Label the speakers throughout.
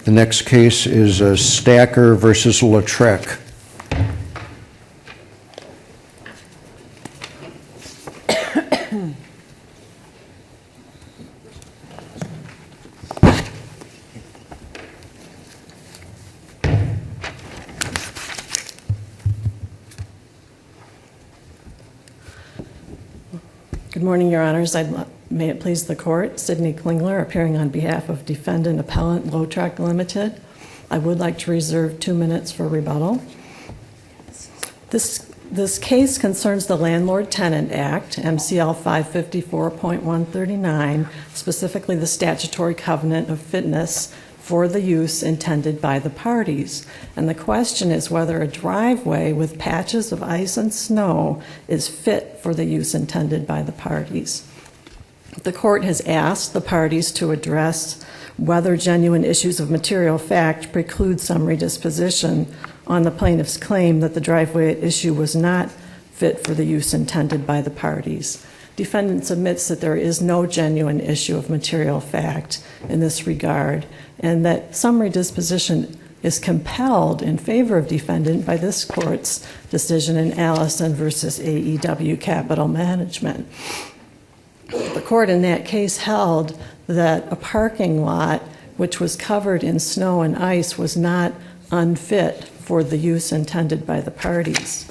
Speaker 1: The next case is Stacker versus Lautrec.
Speaker 2: Good morning, Your Honors. May it please the Court, Sidney Klingler, appearing on behalf of Defendant Appellant Lautrec Limited. I would like to reserve 2 minutes for rebuttal. This case concerns the Landlord-Tenant Act, MCL 554.139, specifically the statutory covenant of fitness for the use intended by the parties. And the question is whether a driveway with patches of ice and snow is fit for the use intended by the parties. The Court has asked the parties to address whether genuine issues of material fact preclude summary disposition on the plaintiff's claim that the driveway at issue was not fit for the use intended by the parties. Defendant submits that there is no genuine issue of material fact in this regard, and that summary disposition is compelled in favor of defendant by this Court's decision in Allison versus AEW Capital Management. The Court in that case held that a parking lot which was covered in snow and ice was not unfit for the use intended by the parties.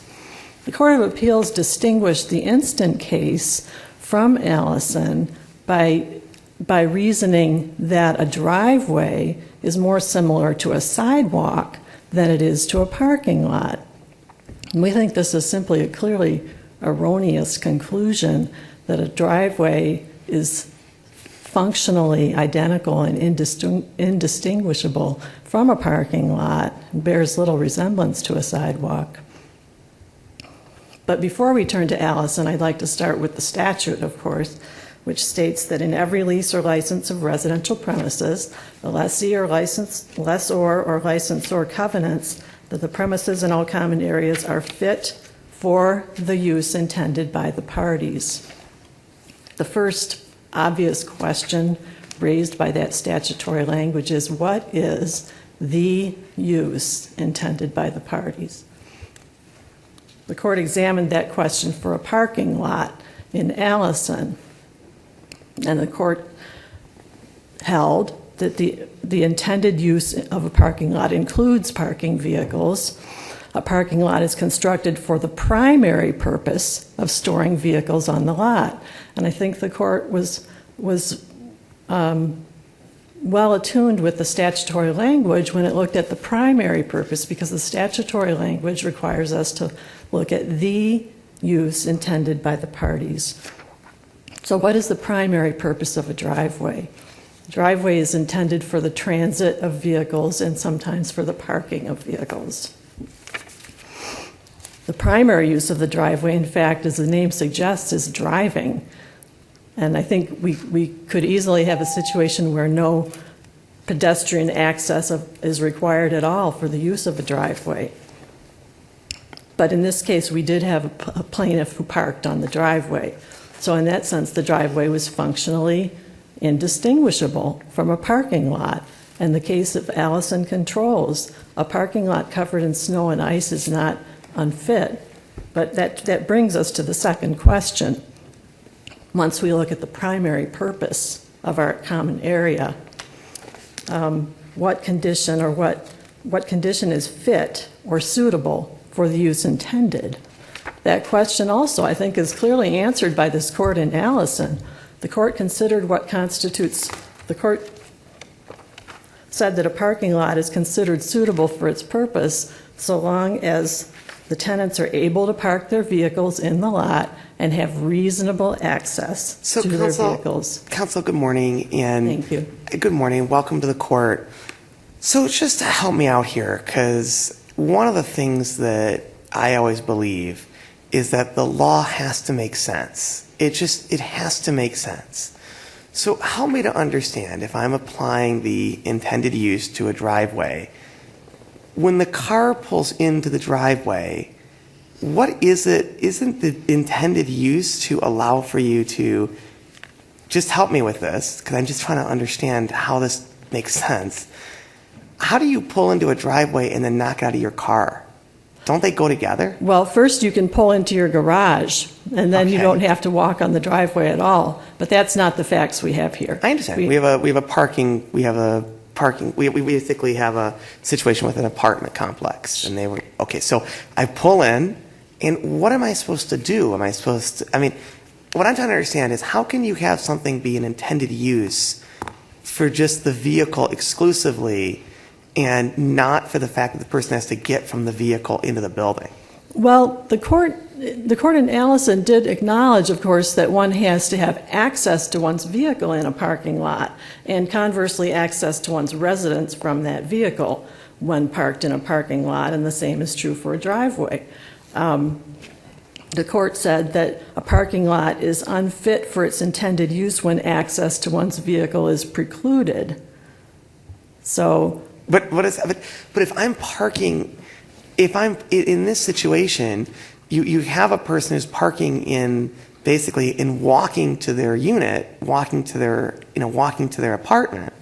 Speaker 2: The Court of Appeals distinguished the instant case from Allison by reasoning that a driveway is more similar to a sidewalk than it is to a parking lot. And we think this is simply a clearly erroneous conclusion that a driveway is functionally identical and indistinguishable from a parking lot, bears little resemblance to a sidewalk. But before we turn to Allison, I'd like to start with the statute, of course, which states that in every lease or license of residential premises, the lessee or lessor or licensor covenants that the premises and all common areas are fit for the use intended by the parties. The first obvious question raised by that statutory language is, what is the use intended by the parties? The Court examined that question for a parking lot in Allison, and the Court held that the intended use of a parking lot includes parking vehicles. A parking lot is constructed for the primary purpose of storing vehicles on the lot. And I think the Court was well attuned with the statutory language when it looked at the primary purpose, because the statutory language requires us to look at the use intended by the parties. So what is the primary purpose of a driveway? A driveway is intended for the transit of vehicles and sometimes for the parking of vehicles. The primary use of the driveway, in fact, as the name suggests, is driving. And I think we could easily have a situation where no pedestrian access is required at all for the use of a driveway. But in this case, we did have a plaintiff who parked on the driveway. So in that sense, the driveway was functionally indistinguishable from a parking lot. And the case of Allison controls, a parking lot covered in snow and ice is not unfit. But that brings us to the second question. Once we look at the primary purpose of our common area, what condition is fit or suitable for the use intended? That question also, I think, is clearly answered by this Court in Allison. The Court considered what constitutes, the Court said that a parking lot is considered suitable for its purpose so long as the tenants are able to park their vehicles in the lot and have reasonable access to their vehicles.
Speaker 3: Counsel, good morning. And
Speaker 2: thank you.
Speaker 3: Good morning. Welcome to the Court. So just to help me out here, because one of the things that I always believe is that the law has to make sense. It has to make sense. So help me to understand, if I'm applying the intended use to a driveway, when the car pulls into the driveway, what is it? Isn't the intended use to allow for you to just help me with this, because I'm just trying to understand how this makes sense. how do you pull into a driveway and then knock out of your car? Don't they go together?
Speaker 2: Well, first you can pull into your garage, and then you
Speaker 3: Okay.
Speaker 2: don't have to walk on the driveway at all. But that's not the facts we have here.
Speaker 3: I understand. We have a parking. We basically have a situation with an apartment complex, and they were okay. So I pull in, and what am I supposed to do? I mean, what I'm trying to understand is how can you have something be an intended use for just the vehicle exclusively, and not for the fact that the person has to get from the vehicle into the building?
Speaker 2: Well, the court in Allison did acknowledge, of course, that one has to have access to one's vehicle in a parking lot, and conversely access to one's residence from that vehicle when parked in a parking lot, and the same is true for a driveway. The court said that a parking lot is unfit for its intended use when access to one's vehicle is precluded. So,
Speaker 3: But if I'm parking, if I'm in this situation, you have a person who's parking in basically in walking to their unit, walking to their apartment.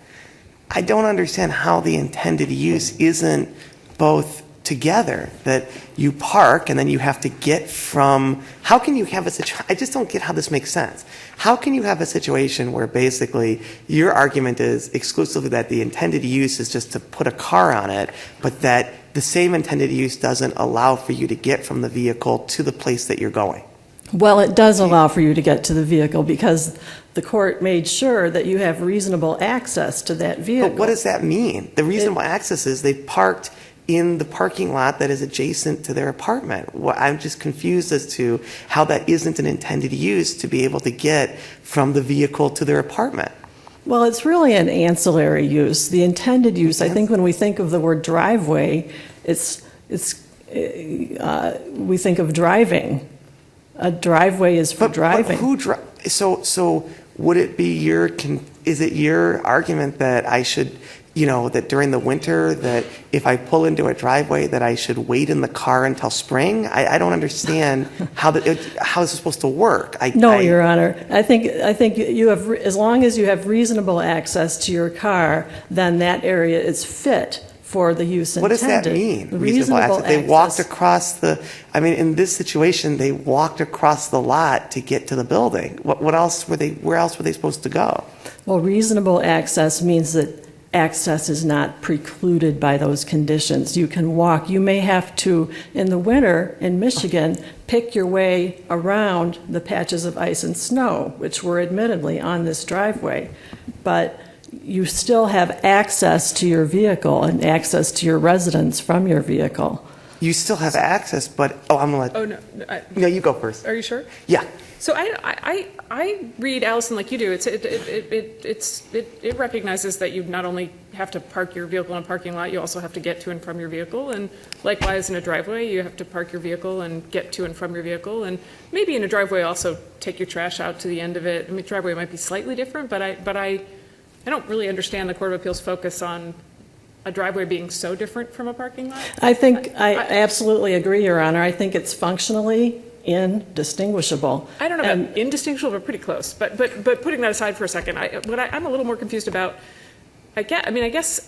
Speaker 3: I don't understand how the intended use isn't both together, that you park and then you have to get from, how can you have a situation, I just don't get how this makes sense. How can you have a situation where basically your argument is exclusively that the intended use is just to put a car on it, but that the same intended use doesn't allow for you to get from the vehicle to the place that you're going?
Speaker 2: well, it does allow for you to get to the vehicle because the court made sure that you have reasonable access to that vehicle.
Speaker 3: But what does that mean? The reasonable access is they parked in the parking lot that is adjacent to their apartment. I'm just confused as to how that isn't an intended use to be able to get from the vehicle to their apartment.
Speaker 2: Well, it's really an ancillary use. The intended use, I think when we think of the word driveway, we think of driving. A driveway is for driving.
Speaker 3: So would it be is it your argument that I should, that during the winter, that if I pull into a driveway that I should wait in the car until spring? I don't understand how this is supposed to work.
Speaker 2: Your Honor. I think you have, as long as you have reasonable access to your car, then that area is fit for the use intended.
Speaker 3: What does that mean? Reasonable access. They walked across in this situation, they walked across the lot to get to the building. Where else were they supposed to go?
Speaker 2: Well, reasonable access means that access is not precluded by those conditions. You can walk. You may have to, in the winter in Michigan, pick your way around the patches of ice and snow, which were admittedly on this driveway. But you still have access to your vehicle and access to your residence from your vehicle.
Speaker 3: You still have access, but, I'm going to let...
Speaker 4: Oh, no.
Speaker 3: No, you go first.
Speaker 4: Are you sure?
Speaker 3: Yeah.
Speaker 4: So I read Allison like you do. It recognizes that you not only have to park your vehicle in a parking lot, you also have to get to and from your vehicle. And likewise, in a driveway, you have to park your vehicle and get to and from your vehicle. And maybe in a driveway, also take your trash out to the end of it. I mean, driveway might be slightly different, but I don't really understand the Court of Appeals' focus on a driveway being so different from a parking lot.
Speaker 2: I absolutely agree, Your Honor. I think it's functionally indistinguishable.
Speaker 4: I don't know about indistinguishable, but pretty close. But putting that aside for a second, I'm a little more confused about. I guess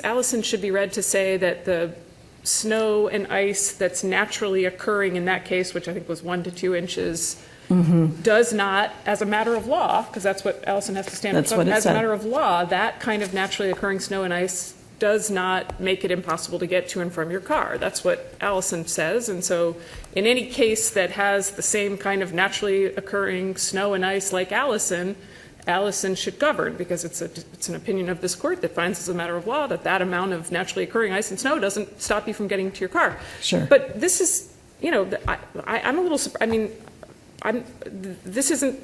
Speaker 4: Allison should be read to say that the snow and ice that's naturally occurring in that case, which I think was 1 to 2 inches, does not, as a matter of law, because that's what Allison has to stand for. As a matter of law, that kind of naturally occurring snow and ice does not make it impossible to get to and from your car. That's what Allison says. And so in any case that has the same kind of naturally occurring snow and ice like Allison should govern, because it's an opinion of this court that finds as a matter of law that amount of naturally occurring ice and snow doesn't stop you from getting to your car.
Speaker 2: Sure.
Speaker 4: But this is, I'm a little surprised. This isn't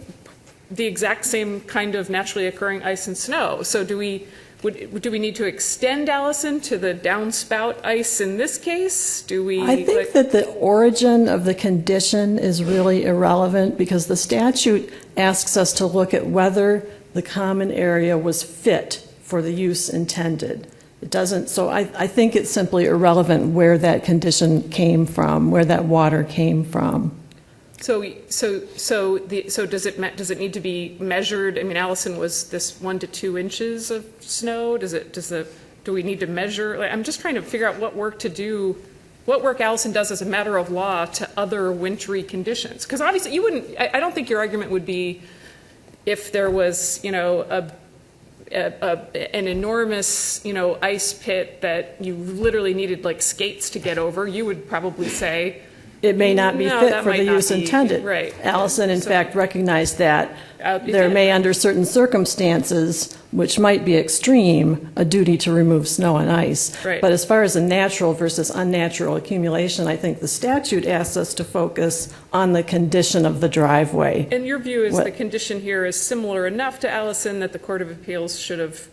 Speaker 4: the exact same kind of naturally occurring ice and snow. So do we need to extend Allison to the downspout ice in this case?
Speaker 2: I think that the origin of the condition is really irrelevant because the statute asks us to look at whether the common area was fit for the use intended. It doesn't, so I think it's simply irrelevant where that condition came from, where that water came from.
Speaker 4: So does it need to be measured? I mean, Allison was this 1 to 2 inches of snow. Does the Do we need to measure? Like, I'm just trying to figure out what work to do, what work Allison does as a matter of law to other wintry conditions. Because obviously you wouldn't, I don't think your argument would be if there was, an enormous, ice pit that you literally needed like skates to get over, you would probably say,
Speaker 2: it may not be
Speaker 4: No,
Speaker 2: fit
Speaker 4: that
Speaker 2: for
Speaker 4: might
Speaker 2: the
Speaker 4: not
Speaker 2: use
Speaker 4: be-
Speaker 2: intended.
Speaker 4: right.
Speaker 2: Allison, in
Speaker 4: So-
Speaker 2: fact, recognized that
Speaker 4: It
Speaker 2: there
Speaker 4: did.
Speaker 2: may, under certain circumstances, which might be extreme, a duty to remove snow and ice.
Speaker 4: Right.
Speaker 2: But as far as a natural versus unnatural accumulation, I think the statute asks us to focus on the condition of the driveway.
Speaker 4: And your view is
Speaker 2: What-
Speaker 4: the condition here is similar enough to Allison that the Court of Appeals should have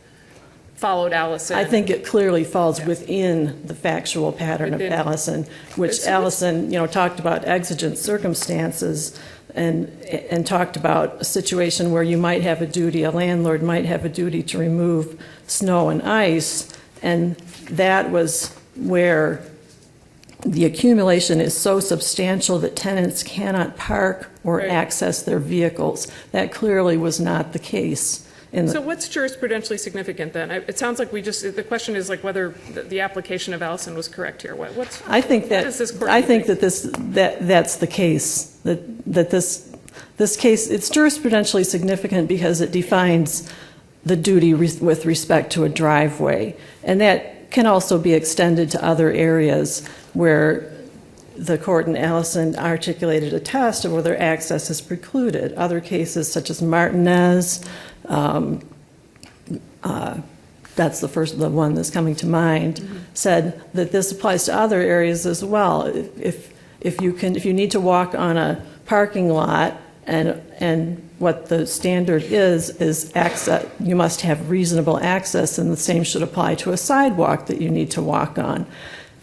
Speaker 4: followed Allison?
Speaker 2: I think it clearly falls within the factual pattern of
Speaker 4: Within-
Speaker 2: Allison, which
Speaker 4: So
Speaker 2: Allison, talked about exigent circumstances and talked about a situation where you might have a duty, a landlord might have a duty to remove snow and ice, and that was where the accumulation is so substantial that tenants cannot park or
Speaker 4: Right.
Speaker 2: access their vehicles. That clearly was not the case in the
Speaker 4: So what's jurisprudentially significant then? It sounds like the question is like whether the application of Allison was correct here. What's?
Speaker 2: I think
Speaker 4: what does this court
Speaker 2: I think
Speaker 4: think?
Speaker 2: that's the case, that this case, it's jurisprudentially significant because it defines the duty with respect to a driveway. And that can also be extended to other areas where the court in Allison articulated a test of whether access is precluded. Other cases such as Martinez, that's the one that's coming to mind, said that this applies to other areas as well. If you need to walk on a parking lot and what the standard is access, you must have reasonable access, and the same should apply to a sidewalk that you need to walk on.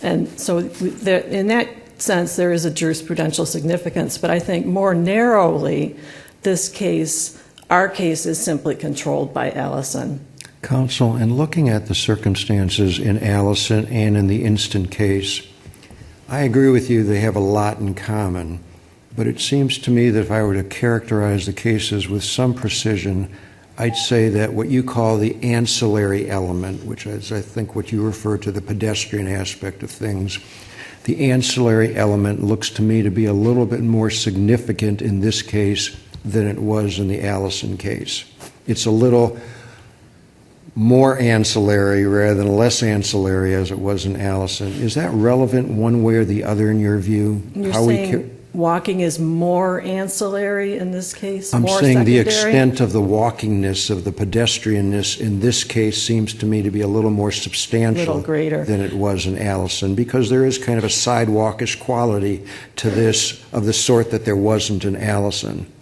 Speaker 2: And so in that sense, there is a jurisprudential significance, but I think more narrowly, our case is simply controlled by Allison.
Speaker 1: Counsel, in looking at the circumstances in Allison and in the instant case, I agree with you they have a lot in common, but it seems to me that if I were to characterize the cases with some precision, I'd say that what you call the ancillary element, which is I think what you refer to the pedestrian aspect of things, the ancillary element looks to me to be a little bit more significant in this case than it was in the Allison case. It's a little more ancillary rather than less ancillary as it was in Allison. Is that relevant one way or the other in your view?
Speaker 2: You're
Speaker 1: How we
Speaker 2: saying walking is more ancillary in this case?
Speaker 1: I'm
Speaker 2: more
Speaker 1: saying the
Speaker 2: secondary?
Speaker 1: extent of the walkingness, of the pedestrianness in this case seems to me to be a little more substantial
Speaker 2: Little greater.
Speaker 1: than it was in Allison, because there is kind of a sidewalkish quality to this of the sort that there wasn't in Allison.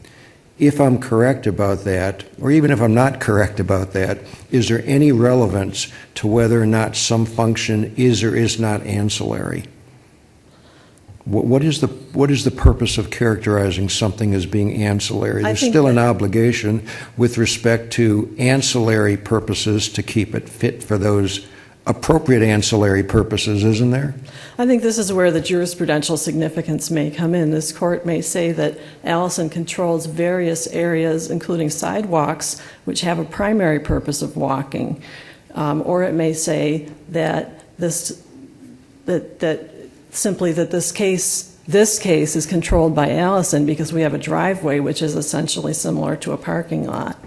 Speaker 1: If I'm correct about that, or even if I'm not correct about that, is there any relevance to whether or not some function is or is not ancillary? What is the purpose of characterizing something as being ancillary?
Speaker 2: I
Speaker 1: There's
Speaker 2: think
Speaker 1: still an
Speaker 2: that-
Speaker 1: obligation with respect to ancillary purposes to keep it fit for those appropriate ancillary purposes, isn't there?
Speaker 2: I think this is where the jurisprudential significance may come in. This court may say that Allison controls various areas, including sidewalks, which have a primary purpose of walking. Or it may say that this case is controlled by Allison because we have a driveway which is essentially similar to a parking lot.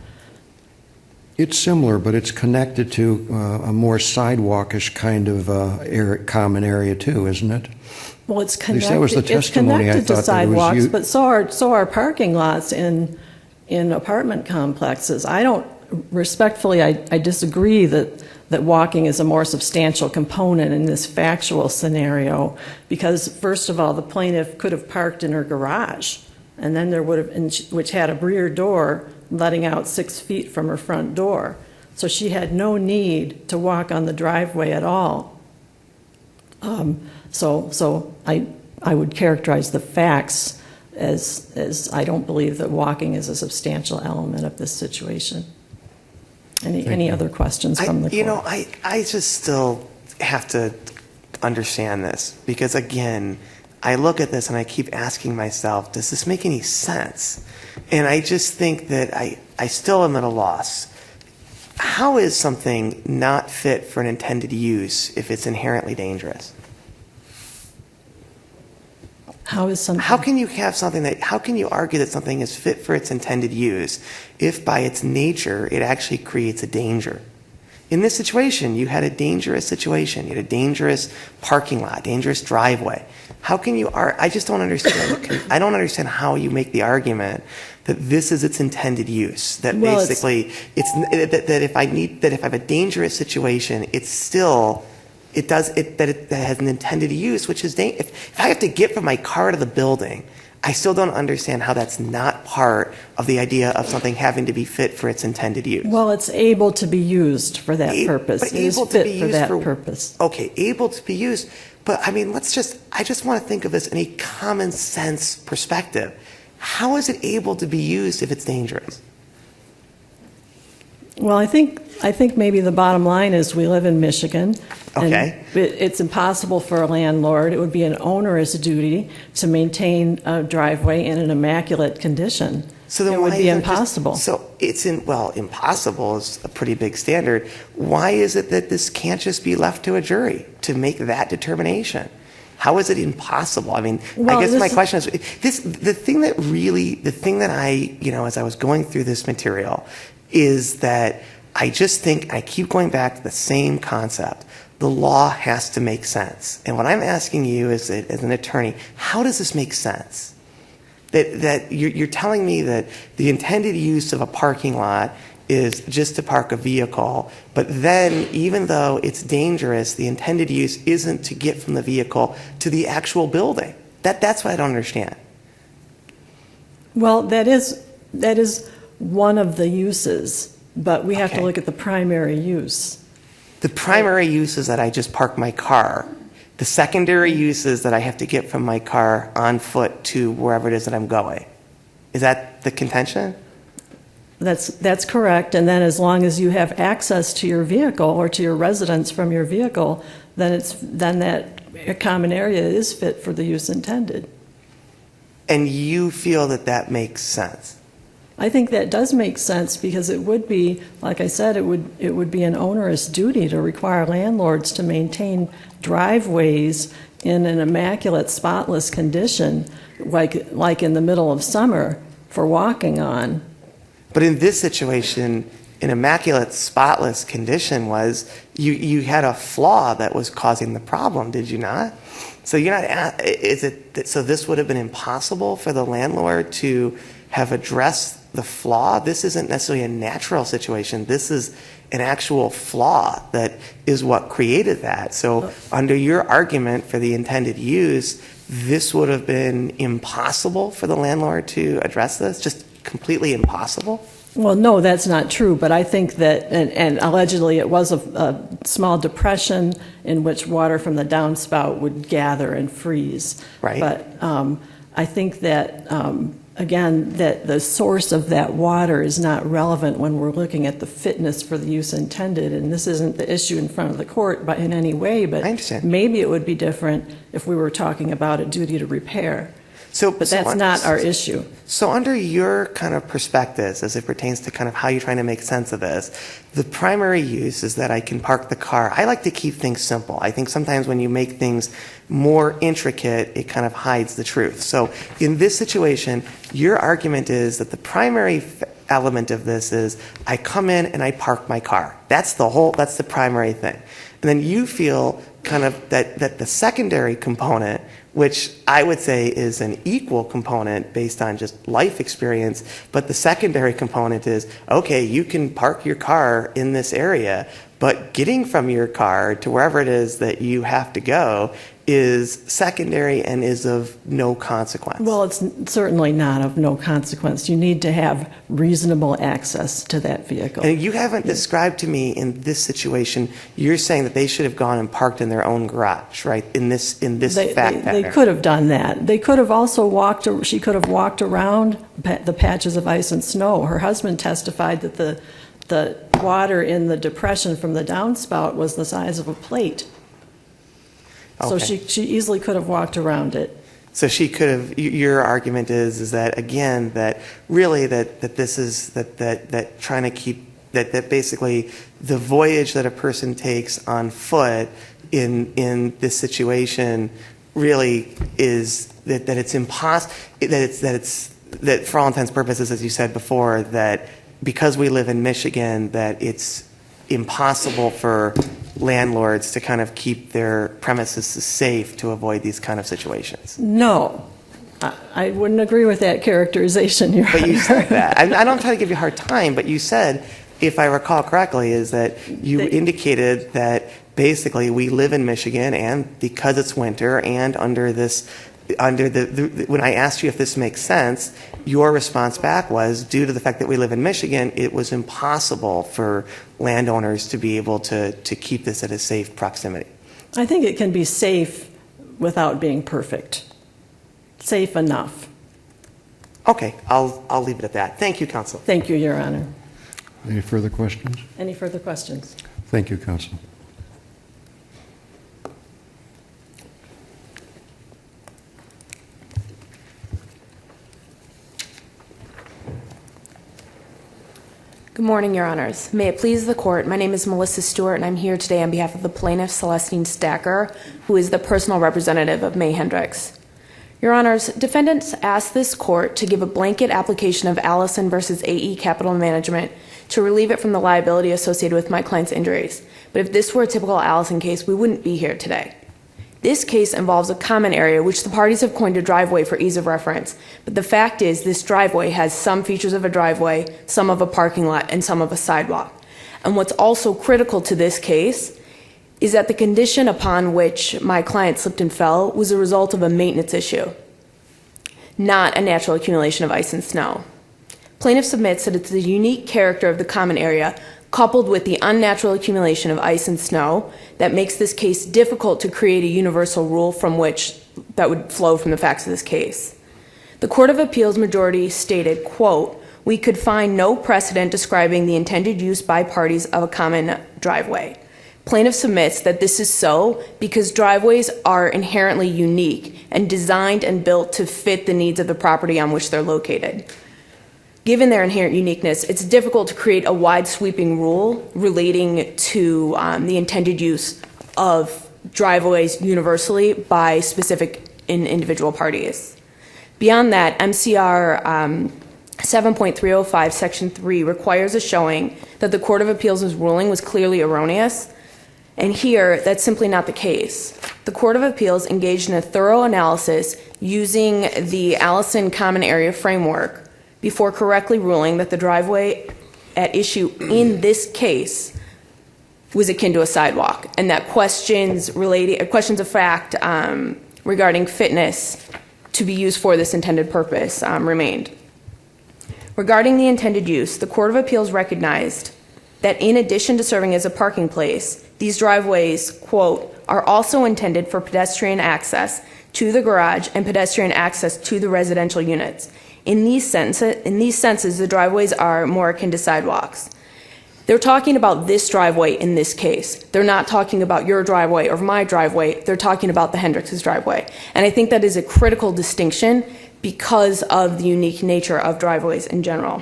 Speaker 1: It's similar, but it's connected to a more sidewalkish kind of common area too, isn't it?
Speaker 2: Well, it's
Speaker 1: At least that was the
Speaker 2: connected, it's
Speaker 1: testimony I
Speaker 2: connected to
Speaker 1: thought that it was
Speaker 2: sidewalks,
Speaker 1: you-
Speaker 2: but so are parking lots in apartment complexes. Respectfully, I disagree that walking is a more substantial component in this factual scenario, because first of all, the plaintiff could have parked in her garage, and then there would have, which had a rear door letting out 6 feet from her front door. So she had no need to walk on the driveway at all. So I would characterize the facts as I don't believe that walking is a substantial element of this situation. Any other questions from the court?
Speaker 3: I just still have to understand this, because again, I look at this and I keep asking myself, does this make any sense? And I just think that I still am at a loss. how is something not fit for an intended use if it's inherently dangerous?
Speaker 2: How is something?
Speaker 3: How can you have something that, how can you argue that something is fit for its intended use if by its nature it actually creates a danger? In this situation, you had a dangerous situation. You had a dangerous parking lot, dangerous driveway. How can you, I just don't understand. I don't understand how you make the argument that this is its intended use. That basically, that if I have a dangerous situation, it's still, it has an intended use, which is, if I have to get from my car to the building, I still don't understand how that's not part of the idea of something having to be fit for its intended use.
Speaker 2: Well, it's able to be used for that purpose.
Speaker 3: But
Speaker 2: It is
Speaker 3: able to
Speaker 2: fit
Speaker 3: be
Speaker 2: for
Speaker 3: used
Speaker 2: that
Speaker 3: for
Speaker 2: purpose.
Speaker 3: Okay, able to be used. But I mean, I just want to think of this in a common sense perspective. How is it able to be used if it's dangerous?
Speaker 2: Well, I think maybe the bottom line is we live in Michigan.
Speaker 3: Okay.
Speaker 2: And it's impossible for a landlord. It would be an onerous duty to maintain a driveway in an immaculate condition.
Speaker 3: So then
Speaker 2: it would
Speaker 3: why
Speaker 2: be
Speaker 3: is it
Speaker 2: impossible.
Speaker 3: Impossible is a pretty big standard. Why is it that this can't just be left to a jury to make that determination? How is it impossible? I mean,
Speaker 2: Well,
Speaker 3: I guess my question is, the thing that I, as I was going through this material, is that I just think I keep going back to the same concept. The law has to make sense. And what I'm asking you as an attorney, how does this make sense? That you're telling me that the intended use of a parking lot is just to park a vehicle, but then even though it's dangerous, the intended use isn't to get from the vehicle to the actual building. That's what I don't understand.
Speaker 2: Well, that is one of the uses, but we have to
Speaker 3: Okay.
Speaker 2: look at the primary use.
Speaker 3: The primary use is that I just park my car. The secondary use is that I have to get from my car on foot to wherever it is that I'm going. Is that the contention?
Speaker 2: That's correct. And then as long as you have access to your vehicle or to your residence from your vehicle, then that common area is fit for the use intended.
Speaker 3: And you feel that makes sense?
Speaker 2: I think that does make sense because it would be, like I said, it would be an onerous duty to require landlords to maintain driveways in an immaculate, spotless condition, like in the middle of summer, for walking on.
Speaker 3: But in this situation, an immaculate, spotless condition was you had a flaw that was causing the problem, did you not? So so this would have been impossible for the landlord to have addressed the flaw? This isn't necessarily a natural situation. This is an actual flaw that is what created that. So under your argument for the intended use, this would have been impossible for the landlord to address this? Just completely impossible?
Speaker 2: Well, no, that's not true, but I think that, and allegedly it was a small depression in which water from the downspout would gather and freeze.
Speaker 3: Right.
Speaker 2: But I think that, again, that the source of that water is not relevant when we're looking at the fitness for the use intended, and this isn't the issue in front of the court but in any way, but
Speaker 3: I understand.
Speaker 2: maybe it would be different if we were talking about a duty to repair. But that's not our issue.
Speaker 3: So under your kind of perspectives, as it pertains to kind of how you're trying to make sense of this, the primary use is that I can park the car. I like to keep things simple. I think sometimes when you make things more intricate, it kind of hides the truth. So in this situation, your argument is that the primary element of this is I come in and I park my car. That's the primary thing. And then you feel kind of that the secondary component, which I would say is an equal component based on just life experience, but the secondary component is, okay, you can park your car in this area, but getting from your car to wherever it is that you have to go is secondary and is of no consequence.
Speaker 2: Well, it's certainly not of no consequence. You need to have reasonable access to that vehicle.
Speaker 3: And you haven't described to me in this situation, you're saying that they should have gone and parked in their own garage, right? In this fact pattern.
Speaker 2: They could have done that. They could have also she could have walked around the patches of ice and snow. Her husband testified that the water in the depression from the downspout was the size of a plate. So
Speaker 3: Okay.
Speaker 2: she easily could have walked around it.
Speaker 3: So she could have, your argument is that, again, that really that this is, that trying to keep, that basically the voyage that a person takes on foot in this situation really is that it's impossible, that for all intents and purposes, as you said before, that because we live in Michigan, that it's impossible for landlords to kind of keep their premises safe to avoid these kind of situations.
Speaker 2: No, I wouldn't agree with that characterization, Your Honor.
Speaker 3: But you said that. I don't try to give you a hard time, but you said, if I recall correctly, is that you indicated that basically we live in Michigan, and because it's winter, and when I asked you if this makes sense, your response back was, due to the fact that we live in Michigan, it was impossible for landowners to be able to keep this at a safe proximity.
Speaker 2: I think it can be safe without being perfect. Safe enough.
Speaker 3: Okay, I'll leave it at that. Thank you, Counsel.
Speaker 2: Thank you, Your Honor.
Speaker 1: Any further questions?
Speaker 2: Any further questions?
Speaker 1: Thank you, Counsel.
Speaker 5: Good morning, Your Honors. May it please the Court, my name is Melissa Stewart, and I'm here today on behalf of the plaintiff, Celestine Stacker, who is the personal representative of May Hendrix. Your Honors, defendants asked this Court to give a blanket application of Allison versus AE Capital Management to relieve it from the liability associated with my client's injuries. But if this were a typical Allison case, we wouldn't be here today. This case involves a common area which the parties have coined a driveway for ease of reference. But the fact is, this driveway has some features of a driveway, some of a parking lot, and some of a sidewalk. And what's also critical to this case is that the condition upon which my client slipped and fell was a result of a maintenance issue, not a natural accumulation of ice and snow. Plaintiff submits that it's the unique character of the common area coupled with the unnatural accumulation of ice and snow that makes this case difficult to create a universal rule from which that would flow from the facts of this case. The Court of Appeals majority stated, quote, "We could find no precedent describing the intended use by parties of a common driveway." Plaintiff submits that this is so because driveways are inherently unique and designed and built to fit the needs of the property on which they're located. Given their inherent uniqueness, it's difficult to create a wide sweeping rule relating to the intended use of driveways universally by specific individual parties. Beyond that, MCR 7.305 Section 3 requires a showing that the Court of Appeals' ruling was clearly erroneous, and here that's simply not the case. The Court of Appeals engaged in a thorough analysis using the Allison Common Area Framework before correctly ruling that the driveway at issue in this case was akin to a sidewalk, and that questions of fact regarding fitness to be used for this intended purpose remained. Regarding the intended use, the Court of Appeals recognized that in addition to serving as a parking place, these driveways, quote, "are also intended for pedestrian access to the garage and pedestrian access to the residential units. In these senses, the driveways are more akin to sidewalks." They're talking about this driveway in this case. They're not talking about your driveway or my driveway. They're talking about the Hendrix's driveway. And I think that is a critical distinction because of the unique nature of driveways in general.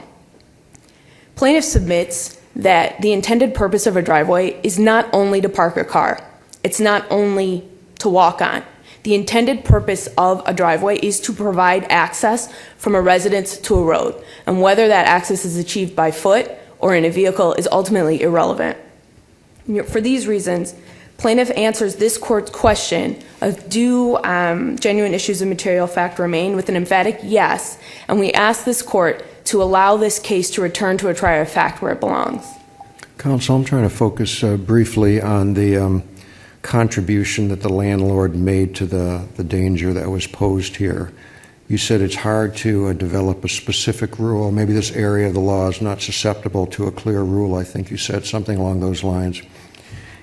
Speaker 5: Plaintiff submits that the intended purpose of a driveway is not only to park a car. It's not only to walk on. The intended purpose of a driveway is to provide access from a residence to a road, and whether that access is achieved by foot or in a vehicle is ultimately irrelevant. For these reasons, plaintiff answers this court's question of do genuine issues of material fact remain with an emphatic yes, and we ask this court to allow this case to return to a trier of fact where it belongs.
Speaker 1: Counsel, I'm trying to focus briefly on the contribution that the landlord made to the danger that was posed here. You said it's hard to develop a specific rule. Maybe this area of the law is not susceptible to a clear rule. I think you said something along those lines.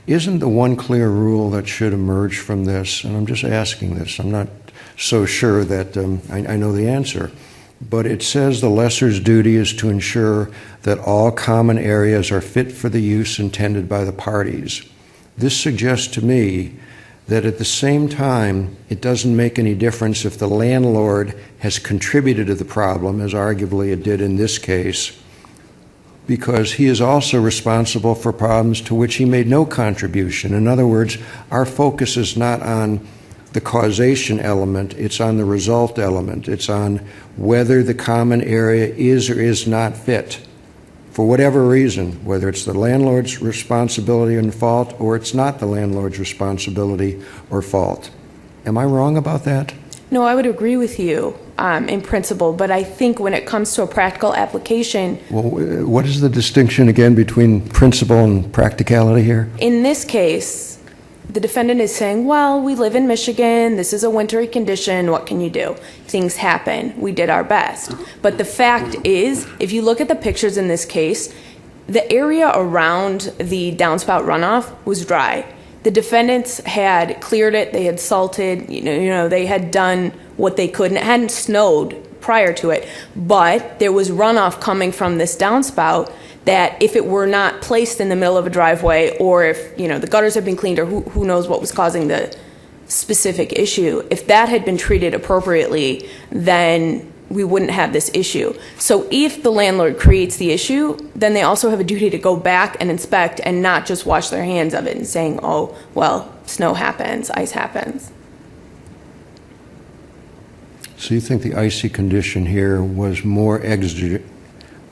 Speaker 1: Isn't the one clear rule that should emerge from this, and I'm just asking this, I'm not so sure that I know the answer, but it says the lessor's duty is to ensure that all common areas are fit for the use intended by the parties. This suggests to me that at the same time, it doesn't make any difference if the landlord has contributed to the problem, as arguably it did in this case, because he is also responsible for problems to which he made no contribution. In other words, our focus is not on the causation element, it's on the result element. It's on whether the common area is or is not fit. For whatever reason, whether it's the landlord's responsibility and fault or it's not the landlord's responsibility or fault. Am I wrong about that?
Speaker 5: No, I would agree with you in principle, but I think when it comes to a practical application...
Speaker 1: Well, what is the distinction again between principle and practicality here?
Speaker 5: In this case, the defendant is saying, well, we live in Michigan, this is a wintry condition, what can you do? Things happen, we did our best. But the fact is, if you look at the pictures in this case, the area around the downspout runoff was dry. The defendants had cleared it, they had salted, they had done what they could, and it hadn't snowed prior to it, but there was runoff coming from this downspout that if it were not placed in the middle of a driveway, or if the gutters had been cleaned, or who knows what was causing the specific issue, if that had been treated appropriately, then we wouldn't have this issue. So if the landlord creates the issue, then they also have a duty to go back and inspect and not just wash their hands of it and saying, oh, well, snow happens, ice happens.
Speaker 1: So you think the icy condition here was more exigent,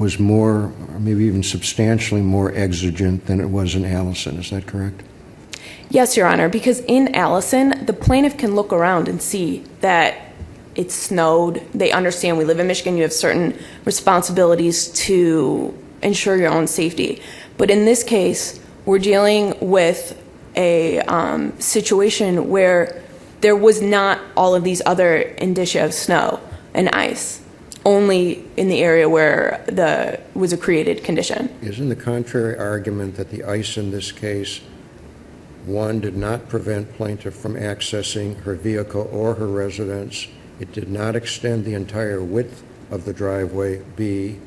Speaker 1: or maybe even substantially more exigent than it was in Allison, is that correct?
Speaker 5: Yes, Your Honor, because in Allison, the plaintiff can look around and see that it snowed. They understand we live in Michigan, you have certain responsibilities to ensure your own safety. But in this case, we're dealing with a situation where there was not all of these other indicia of snow and ice, only in the area where there was a created condition.
Speaker 1: Isn't the contrary argument that the ice in this case, one, did not prevent plaintiff from accessing her vehicle or her residence, it did not extend the entire width of the driveway, B,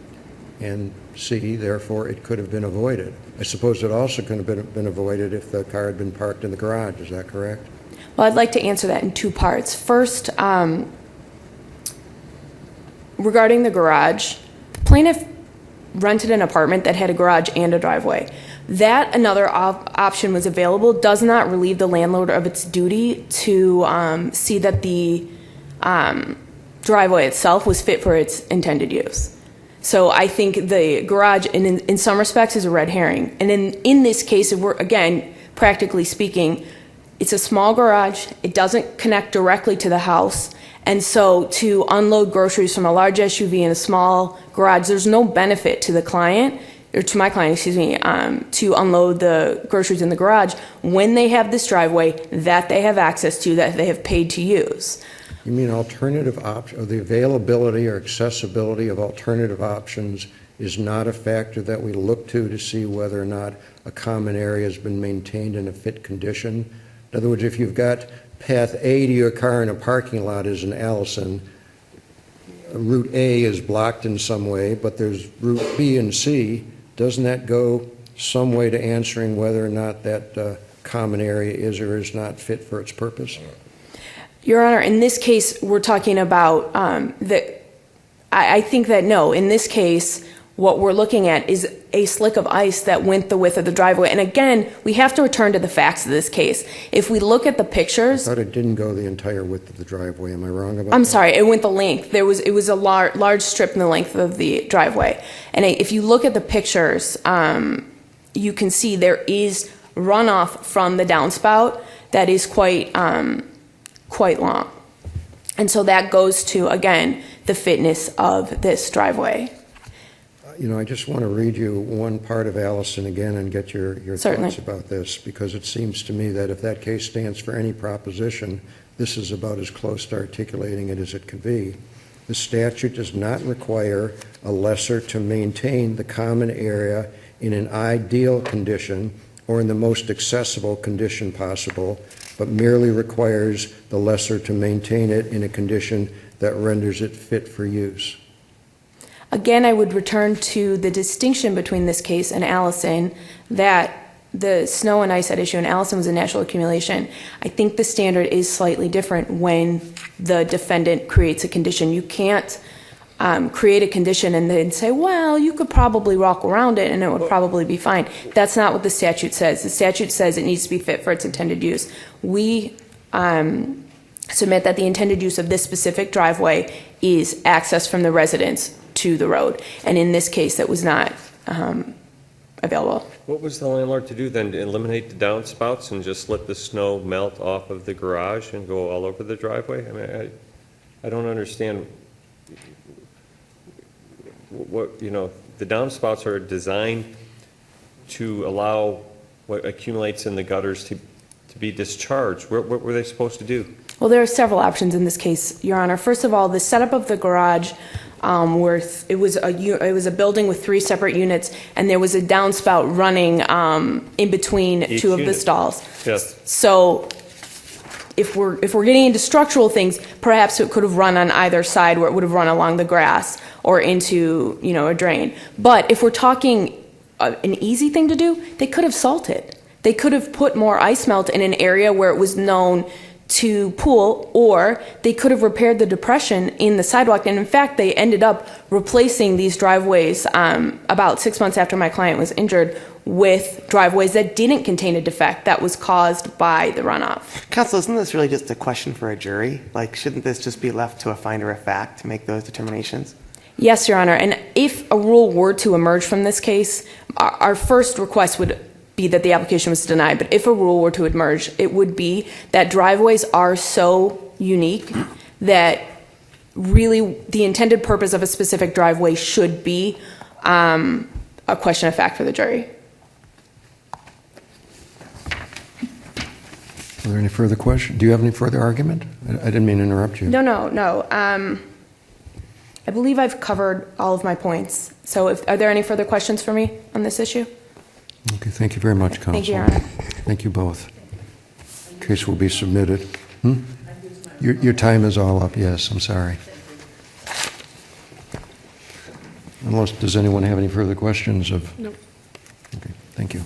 Speaker 1: and C, therefore it could have been avoided. I suppose it also could have been avoided if the car had been parked in the garage, is that correct?
Speaker 5: Well, I'd like to answer that in two parts. First, regarding the garage, plaintiff rented an apartment that had a garage and a driveway. That another option was available does not relieve the landlord of its duty to see that the driveway itself was fit for its intended use. So I think the garage, in some respects, is a red herring. And in this case, again, practically speaking, it's a small garage. It doesn't connect directly to the house. And so to unload groceries from a large SUV in a small garage, there's no benefit to the client, or to my client, excuse me, to unload the groceries in the garage when they have this driveway that they have access to, that they have paid to use.
Speaker 1: You mean alternative options, the availability or accessibility of alternative options is not a factor that we look to see whether or not a common area has been maintained in a fit condition? In other words, if you've got path A to your car in a parking lot as in Allison, route A is blocked in some way, but there's route B and C, doesn't that go some way to answering whether or not that common area is or is not fit for its purpose?
Speaker 5: Your Honor, in this case, we're talking about I think that no, in this case, what we're looking at is a slick of ice that went the width of the driveway. And again, we have to return to the facts of this case. If we look at the pictures...
Speaker 1: I thought it didn't go the entire width of the driveway. Am I wrong about that?
Speaker 5: I'm sorry, it went the length. It was a large strip in the length of the driveway. And if you look at the pictures, you can see there is runoff from the downspout that is quite long. And so that goes to, again, the fitness of this driveway.
Speaker 1: I just want to read you one part of Allison again and get your thoughts about this, because it seems to me that if that case stands for any proposition, this is about as close to articulating it as it could be. The statute does not require a lessor to maintain the common area in an ideal condition or in the most accessible condition possible, but merely requires the lessor to maintain it in a condition that renders it fit for use.
Speaker 5: Again, I would return to the distinction between this case and Allison, that the snow and ice at issue in Allison was a natural accumulation. I think the standard is slightly different when the defendant creates a condition. You can't create a condition and then say, well, you could probably walk around it and it would probably be fine. That's not what the statute says. The statute says it needs to be fit for its intended use. We submit that the intended use of this specific driveway is access from the residence to the road. And in this case, that was not available.
Speaker 6: What was the landlord to do then? To eliminate the downspouts and just let the snow melt off of the garage and go all over the driveway? I mean, I don't understand what, the downspouts are designed to allow what accumulates in the gutters to be discharged. What were they supposed to do?
Speaker 5: Well, there are several options in this case, Your Honor. First of all, the setup of the garage, where it was a building with 3 separate units, and there was a downspout running in between
Speaker 6: Each
Speaker 5: 2 of
Speaker 6: unit.
Speaker 5: the stalls.
Speaker 6: Yes.
Speaker 5: So, if we're getting into structural things, perhaps it could have run on either side, where it would have run along the grass or into a drain. But if we're talking an easy thing to do, they could have salted. They could have put more ice melt in an area where it was known to pool, or they could have repaired the depression in the sidewalk. And in fact, they ended up replacing these driveways about 6 months after my client was injured with driveways that didn't contain a defect that was caused by the runoff.
Speaker 3: Counsel, isn't this really just a question for a jury? Like, shouldn't this just be left to a finder of fact to make those determinations?
Speaker 5: Yes, Your Honor. And if a rule were to emerge from this case, our first request would be that the application was denied. But if a rule were to emerge, it would be that driveways are so unique that really the intended purpose of a specific driveway should be a question of fact for the jury.
Speaker 1: Are there any further questions? Do you have any further argument? I didn't mean to interrupt you.
Speaker 5: No. I believe I've covered all of my points. So are there any further questions for me on this issue?
Speaker 1: Okay, thank you very much, Counsel.
Speaker 5: Thank you, Your Honor.
Speaker 1: Thank you both. Case will be submitted. Your time is all up, yes, I'm sorry. Does anyone have any further questions of?
Speaker 4: No.
Speaker 1: Okay, thank you.